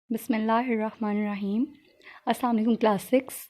Bismillahirrahmanirrahim. Assalamu alaikum class 6.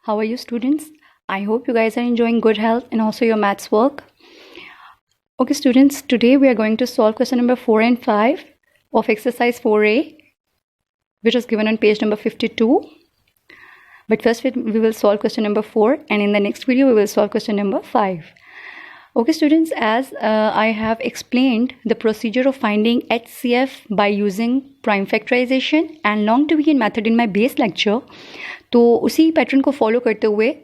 How are you students? I hope you guys are enjoying good health and also your maths work. Okay students, today we are going to solve question number 4 and 5 of exercise 4a, which is given on page number 52. But first we will solve question number 4, and in the next video we will solve question number 5. Okay students, as I have explained the procedure of finding HCF by using prime factorization and long division method in my base lecture, तो उसी pattern को follow करते हुए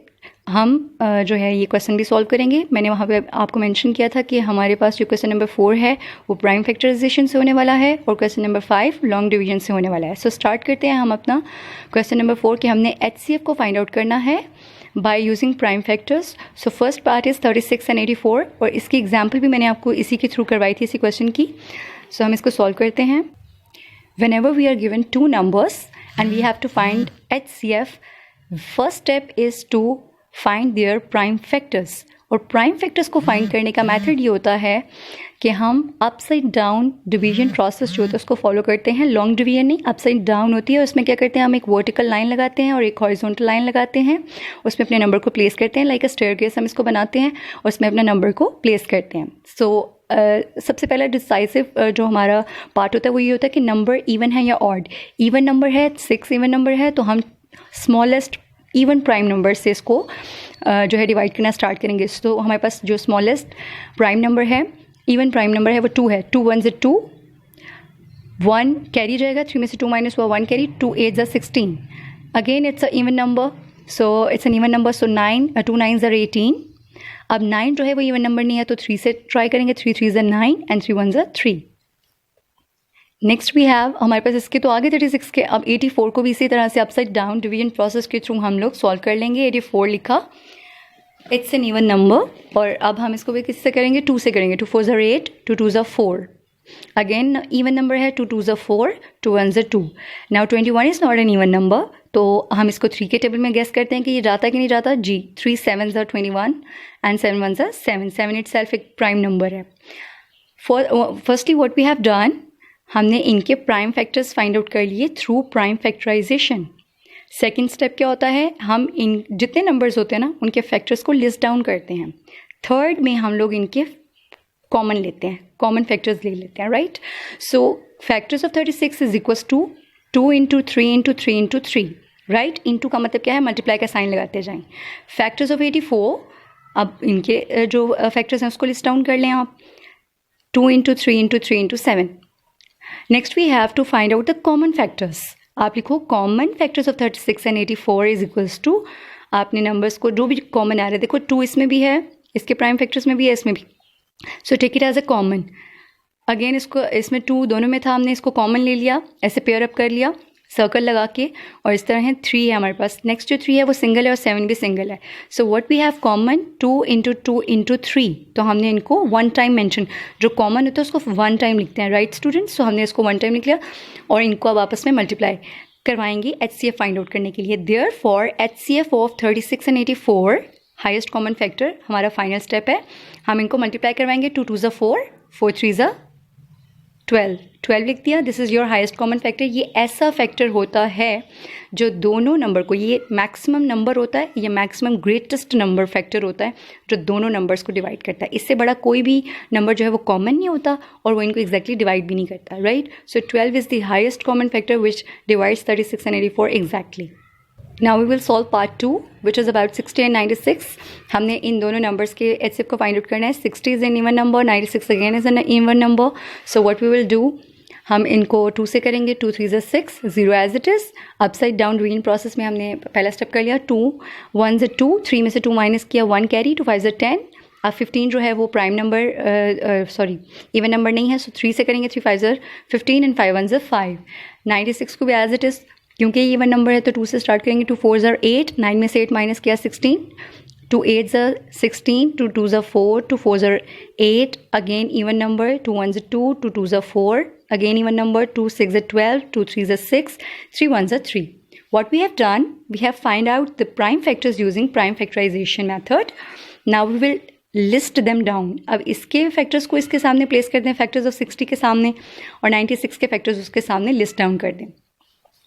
हम जो है ये question भी सॉल्व करेंगे. मैंने वहाँ पे आपको मेंशन किया था कि हमारे पास जो क्वेश्चन नंबर 4 है वो प्राइम फैक्टराइजेशन से होने वाला है और क्वेश्चन नंबर 5 लॉन्ग डिवीजन से होने वाला है. सो स्टार्ट करते हैं हम अपना क्वेश्चन नंबर 4 कि हमने HCF को फाइंड आउट करना है by using prime factors. So first part is 36 and 84 और इसकी एग्जाम्पल भी मैंने आपको इसी के थ्रू करवाई थी इसी क्वेश्चन की. सो हम इसको सॉल्व करते हैं. Whenever we are given two numbers and we have to find HCF, first step is to find their prime factors. और प्राइम फैक्टर्स को फाइंड करने का मेथड ये होता है कि हम अपसाइड डाउन डिवीजन प्रोसेस जो होता है उसको फॉलो करते हैं. लॉन्ग डिवीजन नहीं, अपसाइड डाउन होती है. उसमें क्या करते हैं, हम एक वर्टिकल लाइन लगाते हैं और एक हॉरिजॉन्टल लाइन लगाते हैं. उसमें अपने नंबर को प्लेस करते हैं, लाइक अ स्टेयरकेस हम इसको बनाते हैं और उसमें अपने नंबर को प्लेस करते हैं. सो सबसे पहला डिसाइसिव जो हमारा पार्ट होता है वो ये होता है कि नंबर इवन है या ऑड. इवन नंबर है, 6 इवन नंबर है, तो हम स्मॉलेस्ट इवन प्राइम नंबर से इसको जो है डिवाइड करना स्टार्ट करेंगे. तो हमारे पास जो स्मॉलेस्ट प्राइम नंबर है, इवन प्राइम नंबर है, वो 2 है. 2 1 2, 1 कैरी जाएगा, 3 में से 2 माइनस हुआ 1 carry, 2 8 16. Again it's a even number, so it's an even number. सो 9 2 9 18. अब 9 जो है वो इवन नंबर नहीं है तो 3 से ट्राई करेंगे. 3 3 9 एंड 3 1 3. नेक्स्ट वी हैव हमारे पास इसके तो आगे 36 के. अब 84 को भी इसी तरह से अपसाइड डाउन डिवीजन प्रोसेस के थ्रू हम लोग सॉल्व कर लेंगे. 84 लिखा, इट्स एन इवन नंबर. और अब हम इसको भी किससे करेंगे, 2 से करेंगे. 2 4 8, 2 2 4. अगेन इवन नंबर है, 2 2 4, 2 1 2. Now 21 is not an even number, तो हम इसको 3 के टेबल में गेस करते हैं कि ये जाता है कि नहीं जाता. जी, 3 7 21 एंड 7 1 7. 7 इट सेल्फ एक प्राइम नंबर है. Firstly what we have done, हमने इनके प्राइम फैक्टर्स फाइंड आउट कर लिए through prime factorization. Second step क्या होता है, हम इन जितने नंबर्स होते हैं ना उनके फैक्टर्स को लिस्ट डाउन करते हैं. थर्ड में हम लोग इनके कॉमन लेते हैं, कॉमन फैक्टर्स ले लेते हैं, right. So factors of 36 is equals to 2 into 3 into 3 into 3, right. Into का मतलब क्या है, मल्टीप्लाई का साइन लगाते जाएं. फैक्टर्स ऑफ 84, अब इनके जो फैक्टर्स हैं उसको लिस्ट डाउन कर लें आप. 2 into 3 into 3 into 7. Next we have to find out the common factors. आप लिखो common factors of 36 and 84 is equals to, आपने नंबर्स को जो भी कॉमन आ रहा है, देखो 2 इसमें भी है, इसके प्राइम फैक्टर्स में भी है, इसमें भी. So take it as a common. Again इसको, इसमें 2 दोनों में था, हमने इसको कॉमन ले लिया, ऐसे पेयर अप कर लिया सर्कल लगा के, और इस तरह है 3 है हमारे पास. नेक्स्ट जो 3 है वो सिंगल है और 7 भी सिंगल है. So what we have common, 2 into 2 into 3, तो हमने इनको 1 टाइम मेंशन, जो कॉमन होता है उसको 1 टाइम लिखते हैं, राइट स्टूडेंट्स. सो हमने इसको 1 टाइम लिख लिया और इनको अब आपस में मल्टीप्लाई करवाएंगे HCF फाइंड आउट करने के लिए. Therefore HCF of 36 and 84 highest common factor हमारा फाइनल स्टेप है. हम इनको मल्टीप्लाई करवाएंगे. 2 2 4, 4 3 12 लिख दिया. This is your highest common factor. ये ऐसा फैक्टर होता है जो दोनों नंबर को, ये मैक्सिमम नंबर होता है, ये मैक्सिमम ग्रेटेस्ट नंबर फैक्टर होता है जो दोनों नंबर्स को डिवाइड करता है. इससे बड़ा कोई भी नंबर जो है वो कॉमन नहीं होता और वो इनको एग्जैक्टली डिवाइड भी नहीं करता, right. So 12 is the highest common factor which divides 36 and 84 exactly. Now we will solve part 2 which is about 60 and 96. हमने इन दोनों नंबर्स के HCF को फाइंड आउट करना है. 60 is an even number, 96 again is an even number. So what we will do, हम इनको 2 से करेंगे. 2 3 6, 0 as it is. Upside down division process में हमने पहला स्टेप कर लिया. 2 1 2, 3 में से 2 माइनस किया, 1 कैरी. 2 5 10. अब 15 जो है वो prime number, sorry even number नहीं है, सो 3 से करेंगे. 3 5 15 एंड 5 1 5. 96 को भी एज इट इज़, क्योंकि ये इवन नंबर है तो 2 से स्टार्ट करेंगे. 2 4 8, 9 में से 8 माइनस किया 16. 2 8 16, 2 2 4, 2 4 8. Again even number. 2 1 2, 2 2 4. Again even number. 2 6 12, 2 3 6, 3 1 3. What we have done, we have find out the prime factors using prime factorization method. Now we will list them down. अब इसके factors को इसके सामने प्लेस कर दें, फैक्टर्स ऑफ 60 के सामने, और 96 के फैक्टर्स उसके सामने लिस्ट डाउन कर दें.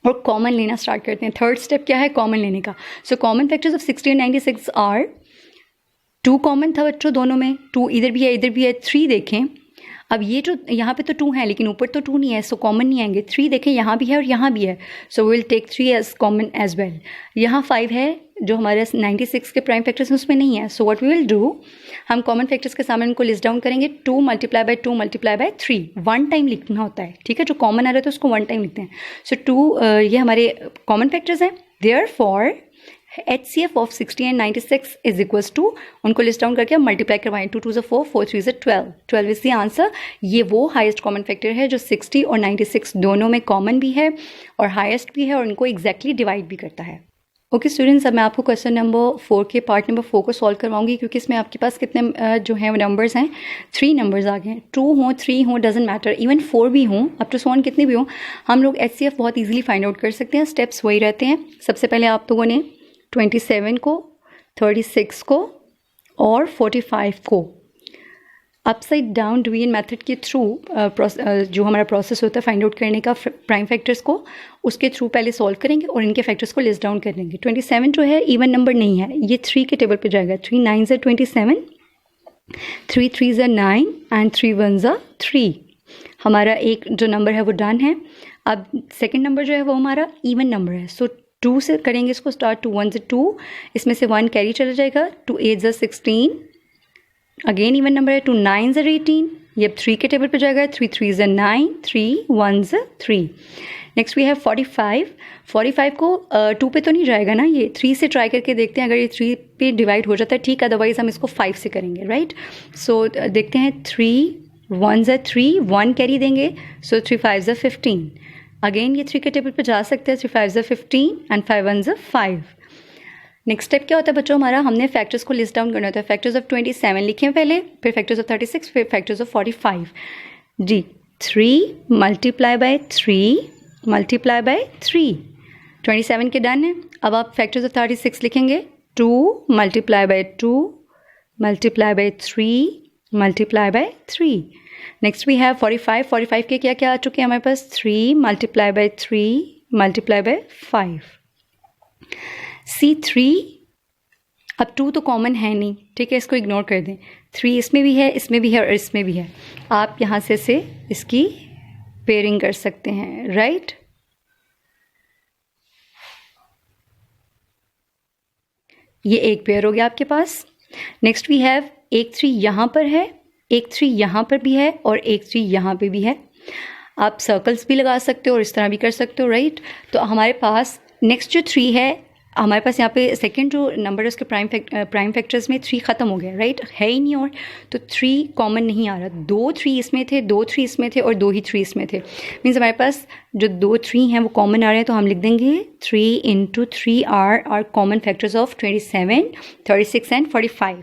और कॉमन लेना स्टार्ट करते हैं। थर्ड स्टेप क्या है? कॉमन लेने का। So common factors of 60 and 96 are, 2 common था बच्चों दोनों में, 2 इधर भी है इधर भी है। 3 देखें, अब ये जो यहाँ पे तो 2 है लेकिन ऊपर तो 2 नहीं है, सो कॉमन नहीं आएंगे। 3 देखें यहाँ भी है और यहाँ भी है, so will take 3 as common as well. यहाँ 5 है जो हमारे 96 के प्राइम फैक्टर्स हैं उसमें नहीं है, so what we will do, हम कॉमन फैक्टर्स के सामने इनको लिस्ट डाउन करेंगे। 2 multiply by 2 multiply by 3, 1 time लिखना होता है, ठीक है। जो कॉमन आ रहा है तो उसको 1 टाइम लिखते हैं। सो 2 ये हमारे कॉमन फैक्टर्स हैं। Therefore HCF of 60 and 96 is equals to, उनको लिस्ट डाउन करके हम मल्टीप्लाई करवाएं। 2 2 4, 4 3 12, 12 इज द आंसर। ये वो हाईएस्ट कॉमन फैक्टर है जो 60 और 96 दोनों में कॉमन भी है और हाईएस्ट भी है और इनको एग्जैक्टली डिवाइड भी करता है। ओके स्टूडेंट्स, अब मैं आपको क्वेश्चन नंबर 4 के पार्ट नंबर 4 को सॉल्व करवाऊंगी, क्योंकि इसमें आपके पास कितने जो हैं नंबर्स हैं, 3 नंबर्स आ गए हैं। 2 हों 3 हों डजेंट मैटर, इवन 4 भी हों, अप टू सो ऑन कितने भी हों, हम लोग HCF बहुत ईजिली फाइंड आउट कर सकते हैं। स्टेप्स वही रहते हैं। सबसे पहले आप लोगों ने 27 को, 36 को और 45 को अपसाइड डाउन डिवीजन मेथड के थ्रू जो हमारा प्रोसेस होता है फाइंड आउट करने का प्राइम फैक्टर्स को, उसके थ्रू पहले सॉल्व करेंगे और इनके फैक्टर्स को लिस्ट डाउन कर देंगे। 27 जो है इवन नंबर नहीं है, ये 3 के टेबल पे जाएगा। 3 9s are 27, 3 3s are 9 and 3 1s are 3। हमारा एक जो नंबर है वो डन है। अब सेकेंड नंबर जो है वो हमारा इवन नंबर है, सो 2 से करेंगे इसको स्टार्ट। 2 1s are 2, इसमें से 1 कैरी चला जाएगा। 2 8s are 16, again even number है। 2 9s are 18, ये अब 3 के टेबल पे जाएगा। 3 3s are 9, 3 1s are 3। Next we have 45। 45 को 2 पे तो नहीं जाएगा ना, ये 3 से ट्राई करके देखते हैं, अगर ये 3 पे डिवाइड हो जाता है ठीक, अदरवाइज हम इसको 5 से करेंगे, राइट। सो देखते हैं। 3 1s are 3, 1 कैरी देंगे, सो 3 5s are 15। अगेन ये 3 के टेबल पे जा सकते हैं। 3 5s are 15 and 5 1s are 5। Next step क्या होता है बच्चों हमारा, हमने फैक्टर्स को लिस्ट डाउन करना होता है। फैक्टर्स ऑफ 27 लिखे हैं पहले, फिर फैक्टर्स ऑफ 36, फिर फैक्टर्स ऑफ 45। जी 3 मल्टीप्लाई बाय 3 मल्टीप्लाई बाय 3, 27 के डन है। अब आप फैक्टर्स ऑफ 36 लिखेंगे। 2 multiply by 2 multiply by 3 multiply by 3। Next we have 45। 45 के क्या क्या आ चुके हैं हमारे पास? 3 multiply by 3 multiply by 5। C3, अब 2 तो कॉमन है नहीं, ठीक है, इसको इग्नोर कर दें। 3 इसमें भी है, इसमें भी है और इसमें भी है। आप यहाँ से इसकी पेयरिंग कर सकते हैं, राइट। ये एक पेयर हो गया आपके पास। नेक्स्ट वी हैव एक 3 यहाँ पर है, एक 3 यहाँ पर भी है और एक 3 यहाँ पे भी है। आप सर्कल्स भी लगा सकते हो और इस तरह भी कर सकते हो, राइट। तो हमारे पास नेक्स्ट जो 3 है, हमारे पास यहाँ पे सेकंड जो नंबर है उसके प्राइम फैक्टर्स में 3 ख़त्म हो गया, राइट, है ही नहीं और, तो 3 कॉमन नहीं आ रहा। 2 3 इसमें थे, 2 3 इसमें थे और 2 ही 3 इसमें थे। मीन्स हमारे पास जो 2 3 हैं वो कॉमन आ रहे हैं, तो हम लिख देंगे 3 × 3 are common factors of 27, 36 and 45।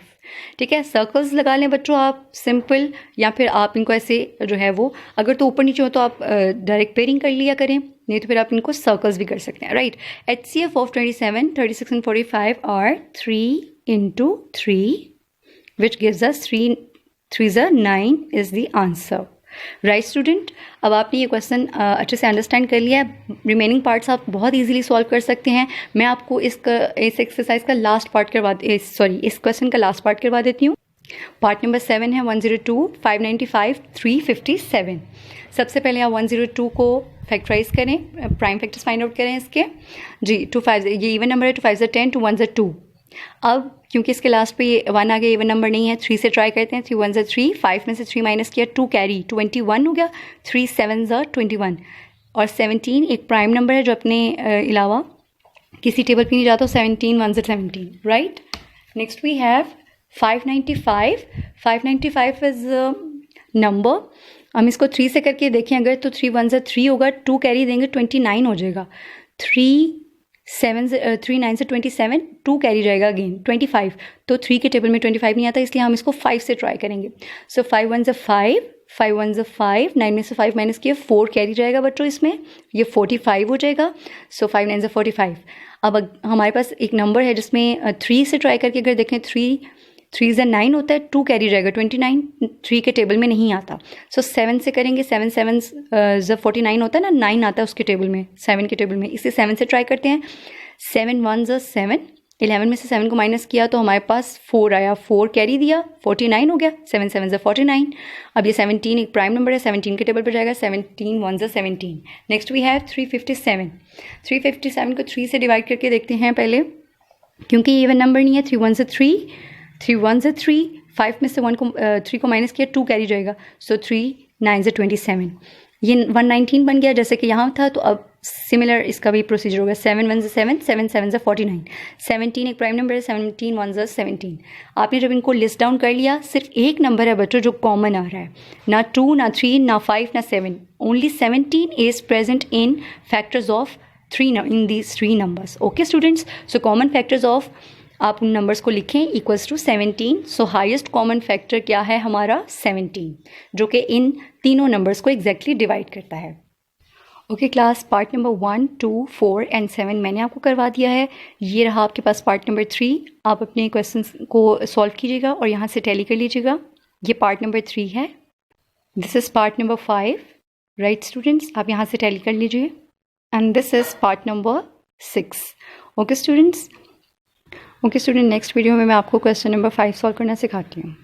ठीक है, सर्कल्स लगा लें बच्चों आप सिंपल, या फिर आप इनको ऐसे जो है वो, अगर तो ऊपर नीचे हो तो आप डायरेक्ट पेयरिंग कर लिया करें, नहीं तो फिर आप इनको सर्कल्स भी कर सकते हैं, right. HCF of 27, 36 and 45 are 3 × 3 which gives us 3 3s are 9 is the answer, right student. अब आपने ये क्वेश्चन अच्छे से अंडरस्टैंड कर लिया है। रिमेनिंग पार्ट्स आप बहुत इजीली सॉल्व कर सकते हैं। मैं आपको इस एक्सरसाइज का लास्ट पार्ट इस क्वेश्चन का लास्ट पार्ट करवा देती हूँ। पार्ट नंबर 7 है 102, 595, 357। सबसे पहले आप 102 को फैक्टराइज करें, प्राइम फैक्टर्स फाइंड आउट करें इसके। जी 2 5, ये इवन नंबर है, 2 5s are 10, 2 1s are 2। अब क्योंकि इसके लास्ट पे ये 1 आ गया, इवन नंबर नहीं है, 3 से ट्राई करते हैं। 3 1s are 3, 5 में से 3 माइनस किया, 2 कैरी, 21 हो गया। 3 7s are 21 और 17 एक प्राइम नंबर है जो अपने अलावा किसी टेबल पे नहीं जाता, 17 1s are 17, right. Next we have 595। 595 is number, हम इसको 3 से करके देखें अगर, तो 3 1s are 3 होगा, 2 कैरी देंगे 29 हो जाएगा। 3 9s are 27, 2 कैरी जाएगा अगेन 25, तो 3 के टेबल में 25 नहीं आता, इसलिए हम इसको 5 से ट्राई करेंगे। सो 5 1s are 5, 5 1s are 5, 9 में से 5 माइनस किया, 4 कैरी जाएगा बच्चों इसमें, ये 45 हो जाएगा। सो 5 9s are 45। अब हमारे पास एक नंबर है जिसमें 3 से ट्राई करके अगर देखें, 3 3 ज़ा 9 होता है, 2 कैरी रहेगा, 29 3 के टेबल में नहीं आता। सो 7 से करेंगे, 7 7 ज़ा 49 होता है ना, 9 आता है उसके टेबल में, 7 के टेबल में। इसे 7 से ट्राई करते हैं। 7 1 ज़ा 7, 11 में से 7 को माइनस किया तो हमारे पास 4 आया, 4 कैरी दिया, 49 हो गया। 7 7 ज़ा 49। अब ये 17 एक प्राइम नंबर है, 17 के टेबल पर जाएगा। 17 1 ज़ा 17। Next we have 357। 357 को 3 से डिवाइड करके देखते हैं पहले, क्योंकि ये इवन नंबर नहीं है। 3 1 ज़ा 3, 3 1 ज़ा 3, 5 में से 3 को माइनस किया, 2 कैरी जाएगा। सो 3 9 ज़ा 27। ये 119 बन गया जैसे कि यहाँ था। तो अब सिमिलर इसका भी प्रोसीजर होगा। 7 1 ज़ा 7, 7 7 ज़ा 49। 17 एक प्राइम नंबर है, 17 1 ज़ा 17। आपने जब इनको लिस्ट डाउन कर लिया, सिर्फ एक नंबर है बच्चों जो कॉमन आ रहा है, ना 2 ना 3 ना 5 ना 7। Only 17 is present in factors of 3 in these 3 numbers. Okay students, so common factors of, आप उन नंबर्स को लिखें equals to 17। So highest common factor क्या है हमारा? 17, जो कि इन तीनों नंबर्स को एग्जैक्टली डिवाइड करता है। Okay class, part number 1 2 4 and 7 मैंने आपको करवा दिया है। ये रहा आपके पास पार्ट नंबर 3। आप अपने क्वेश्चंस को सॉल्व कीजिएगा और यहाँ से टैली कर लीजिएगा। ये पार्ट नंबर 3 है। This is part number 5, right students, आप यहाँ से टैली कर लीजिए। And this is part number 6। Okay students, next video में मैं आपको क्वेश्चन नंबर 5 सॉल्व करना सिखाती हूँ।